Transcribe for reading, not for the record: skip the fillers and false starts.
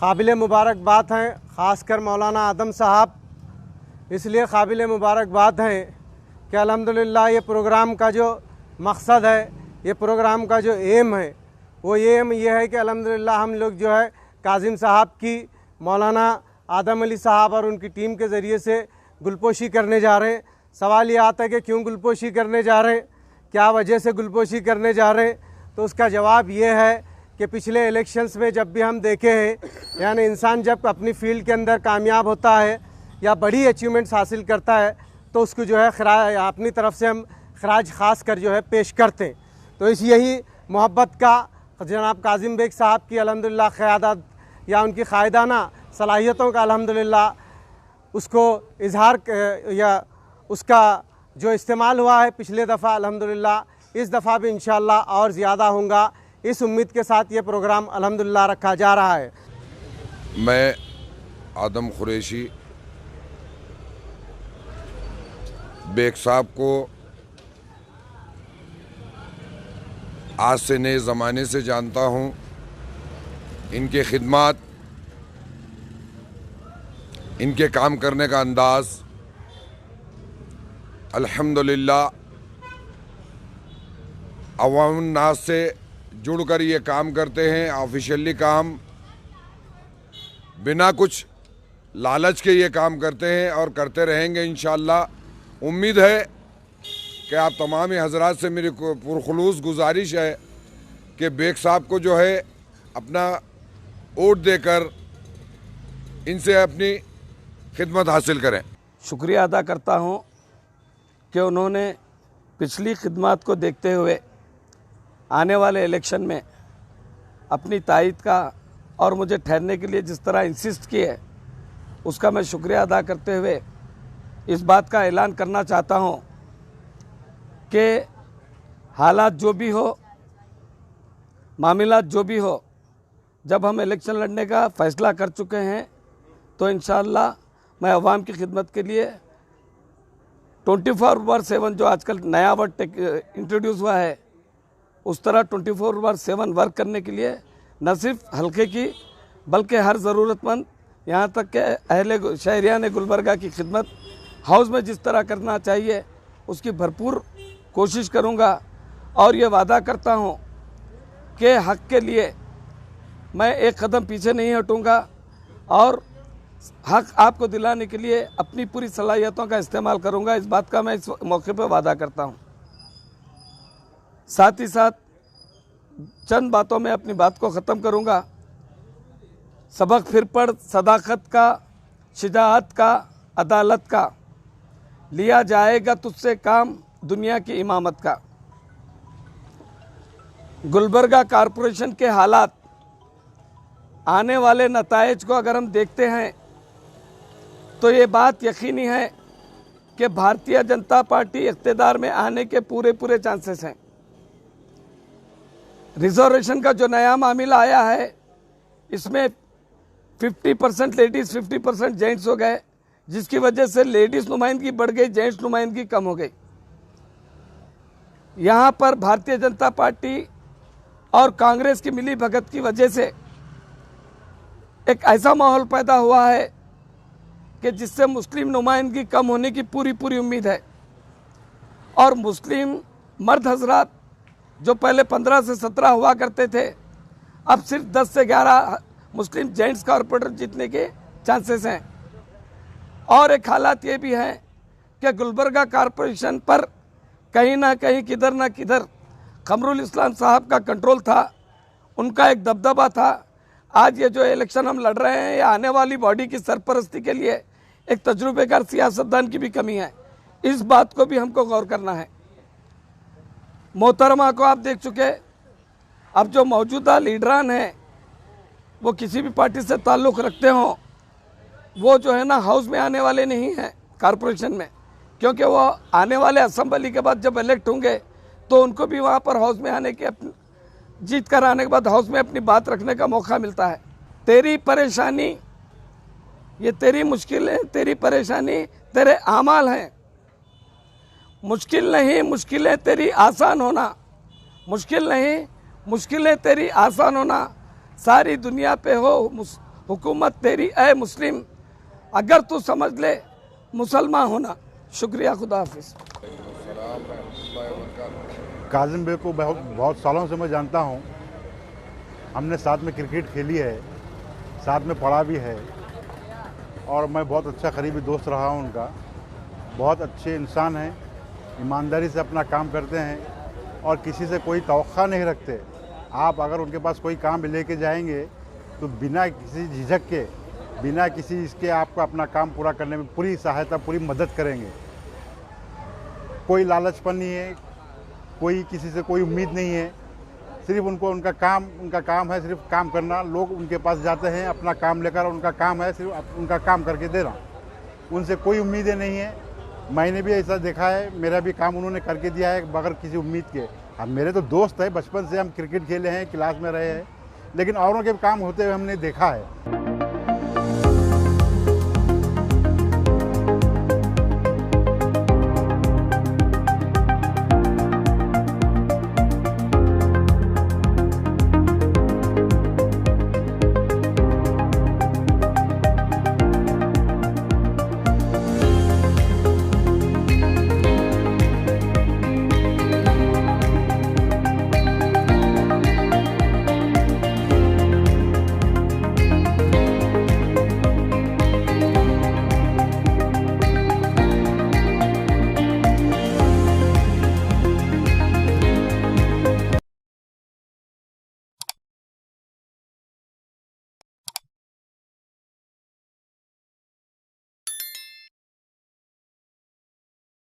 काबिल मुबारकबाद हैं, ख़ासकर मौलाना आदम साहब। इसलिए काबिल मुबारकबाद हैं कि अल्हम्दुलिल्लाह ये प्रोग्राम का जो मकसद है, ये प्रोग्राम का जो एम है, वो एम ये है कि अल्हम्दुलिल्लाह हम लोग जो है काजिम साहब की, मौलाना आदम अली साहब और उनकी टीम के ज़रिए से गुलपोशी करने जा रहे हैं। सवाल ये आता है कि क्यों गुलपोशी करने जा रहे हैं, क्या वजह से गुलपोशी करने जा रहे हैं, तो उसका जवाब ये है कि पिछले इलेक्शंस में जब भी हम देखे हैं, यानी इंसान जब अपनी फील्ड के अंदर कामयाब होता है या बड़ी अचीवमेंट्स हासिल करता है तो उसको जो है अपनी तरफ से हम खराज ख़ास कर जो है पेश करते हैं। तो इस यही मोहब्बत का जनाब काजिम बेग साहब की अल्हम्दुलिल्लाह क़यादत या उनकी क़ायदाना सलाहियतों का अल्हम्दुलिल्लाह उसको इजहार या उसका जो इस्तेमाल हुआ है पिछले दफ़ा, अल्हम्दुलिल्लाह इस दफ़ा भी इंशाअल्लाह और ज़्यादा होगा। इस उम्मीद के साथ ये प्रोग्राम अल्हम्दुलिल्लाह रखा जा रहा है। मैं आदम कुरैशी बेग साहब को आज से नए ज़माने से जानता हूँ। इनके खिदमत, इनके काम करने का अंदाज़ अल्हम्दुलिल्लाह अवाम नास से जुड़कर ये काम करते हैं। ऑफिशियली काम बिना कुछ लालच के ये काम करते हैं और करते रहेंगे इंशाअल्लाह। उम्मीद है कि आप तमाम हज़रात से मेरी पुरखुलूस गुजारिश है कि बेग साहब को जो है अपना वोट देकर इनसे अपनी खिदमत हासिल करें। शुक्रिया अदा करता हूँ कि उन्होंने पिछली खिदमत को देखते हुए आने वाले इलेक्शन में अपनी तायद का और मुझे ठहरने के लिए जिस तरह इंसिस्ट किए, उसका मैं शुक्रिया अदा करते हुए इस बात का ऐलान करना चाहता हूँ कि हालात जो भी हो, मामलात जो भी हो, जब हम इलेक्शन लड़ने का फ़ैसला कर चुके हैं तो इंशाअल्लाह मैं अवाम की खिदमत के लिए 24/7 जो आजकल नया वर्ड इंट्रोड्यूस हुआ है, उस तरह 24/7 वर्क करने के लिए न सिर्फ हल्के की बल्कि हर ज़रूरतमंद, यहाँ तक कि अहले शहरियान गुलबर्गा की खिदमत हाउस में जिस तरह करना चाहिए उसकी भरपूर कोशिश करूँगा। और ये वादा करता हूँ कि हक़ के लिए मैं एक कदम पीछे नहीं हटूँगा और हक़ आपको दिलाने के लिए अपनी पूरी सलाहियतों का इस्तेमाल करूँगा। इस बात का मैं इस मौके पर वादा करता हूँ। साथ ही साथ चंद बातों में अपनी बात को ख़त्म करूँगा। सबक फिर पढ़, सदाकत का, शिजाअत का, अदालत का, लिया जाएगा तुझसे काम दुनिया की इमामत का। गुलबर्गा कॉरपोरेशन के हालात, आने वाले नताइज को अगर हम देखते हैं तो ये बात यकीनी है कि भारतीय जनता पार्टी इक़्तिदार में आने के पूरे चांसेस हैं। रिजर्वेशन का जो नया मामला आया है, इसमें 50% लेडीज़ 50% जेंट्स हो गए, जिसकी वजह से लेडीज़ नुमाइंदगी बढ़ गई, जेंट्स नुमाइंदगी कम हो गई। यहाँ पर भारतीय जनता पार्टी और कांग्रेस की मिली भगत की वजह से एक ऐसा माहौल पैदा हुआ है कि जिससे मुस्लिम नुमाइंदगी कम होने की पूरी उम्मीद है। और मुस्लिम मर्द हजरात जो पहले 15 से 17 हुआ करते थे, अब सिर्फ 10 से 11 मुस्लिम जेंट्स कॉरपोरेटर जीतने के चांसेस हैं। और एक हालात ये भी हैं कि गुलबर्गा कॉरपोरेशन पर कहीं ना कहीं किधर ना किधर कमरुल इस्लाम साहब का कंट्रोल था, उनका एक दबदबा था। आज ये जो इलेक्शन हम लड़ रहे हैं, ये आने वाली बॉडी की सरपरस्ती के लिए एक तजुर्बेकार सियासतदान की भी कमी है। इस बात को भी हमको गौर करना है। मोहतरमा को आप देख चुके, अब जो मौजूदा लीडरान हैं वो किसी भी पार्टी से ताल्लुक़ रखते हों, वो जो है ना हाउस में आने वाले नहीं हैं कॉरपोरेशन में, क्योंकि वो आने वाले असेंबली के बाद जब इलेक्ट होंगे तो उनको भी वहाँ पर हाउस में आने के जीत कर आने के बाद हाउस में अपनी बात रखने का मौका मिलता है। तेरी परेशानी, ये तेरी मुश्किलें, तेरी परेशानी तेरे आमाल हैं। मुश्किल नहीं, मुश्किलें तेरी आसान होना, मुश्किल नहीं, मुश्किलें तेरी आसान होना। सारी दुनिया पे हुकूमत तेरी ऐ मुस्लिम, अगर तू समझ ले मुसलमान होना। शुक्रिया, खुदा हाफिज़। काजिम बे को बहुत सालों से मैं जानता हूँ। हमने साथ में क्रिकेट खेली है, साथ में पढ़ा भी है, और मैं बहुत अच्छा करीबी दोस्त रहा हूँ उनका। बहुत अच्छे इंसान हैं, ईमानदारी से अपना काम करते हैं और किसी से कोई तवक्का नहीं रखते। आप अगर उनके पास कोई काम लेके जाएंगे तो बिना किसी झिझक के, बिना किसी इसके आपको अपना काम पूरा करने में पूरी सहायता, पूरी मदद करेंगे। कोई लालचपन नहीं है, कोई किसी से कोई उम्मीद नहीं है। सिर्फ उनका काम है सिर्फ काम करना। लोग उनके पास जाते हैं अपना काम लेकर, उनका काम है सिर्फ उनका काम करके देना। उनसे कोई उम्मीदें नहीं है। मैंने भी ऐसा देखा है, मेरा भी काम उन्होंने करके दिया है बगैर किसी उम्मीद के। अब मेरे तो दोस्त है, बचपन से हम क्रिकेट खेले हैं, क्लास में रहे हैं, लेकिन औरों के काम होते हुए हमने देखा है।